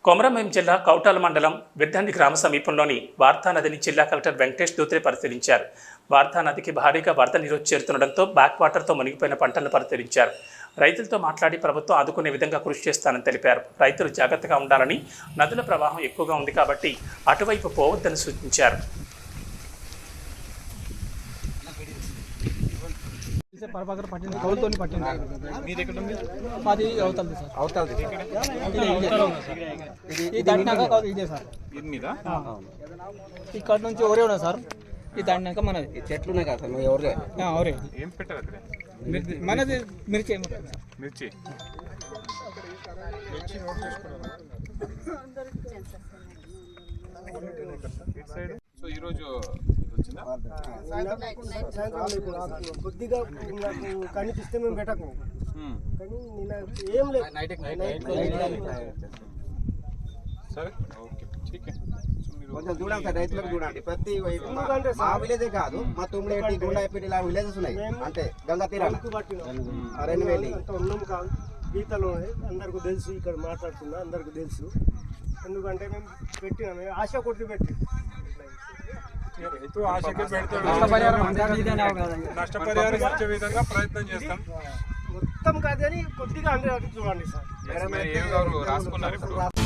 కొమరంభీం జిల్లా కౌటాల మండలం విద్దండి గ్రామ సమీపంలోని వార్తా నదిని జిల్లా కలెక్టర్ వెంకటేష్ దూత్రే పరిశీలించారు. వార్తా నదికి భారీగా వరద నీరు చేరుతుండటంతో బ్యాక్ వాటర్తో మునిగిపోయిన పంటలను పరిశీలించారు. రైతులతో మాట్లాడి ప్రభుత్వం ఆదుకునే విధంగా కృషి చేస్తానని తెలిపారు. రైతులు జాగ్రత్తగా ఉండాలని, నదుల ప్రవాహం ఎక్కువగా ఉంది కాబట్టి అటువైపు పోవద్దని సూచించారు. ఇక్కడ నుంచి ఎవరే ఉన్నా సార్, ఇది దాటినాక మనది చెట్లు ఉన్నాయి కదా సార్, ఎవరే ఎవరే ఏం పెట్టారు అక్కడ? మనది మిర్చి మిర్చి. సో ఈరోజు వచ్చిందా? కొద్దిగా నాకు కనిపిస్తే మేము పెట్టకు, కానీ ఏం లేదు. సరే, ఓకే, ఠీక్. కొంచెం చూడండి సార్, రైతులకు చూడండి. ప్రతి మా విలేజే కాదు, మా తుమ్మిడి గుండాయిపేట ఇలా విలేజెస్ ఉన్నాయి. అంటే గంగా తీరాలు ఉన్నాం కాదు, గీతలు అందరికీ తెలుసు. ఇక్కడ మాట్లాడుతున్నా అందరికీ తెలుసు. ఎందుకంటే మేము పెట్టినాం, ఆశ కొట్టి పెట్టి రైతు ఆశకి పెడతాడు. నష్టపరిహారం ఇచ్చే విధంగా ప్రయత్నం చేస్తాం. మొత్తం కాదని కొద్దిగా అందరూ చూడండి సార్. రాసుకున్నారు ఇప్పుడు.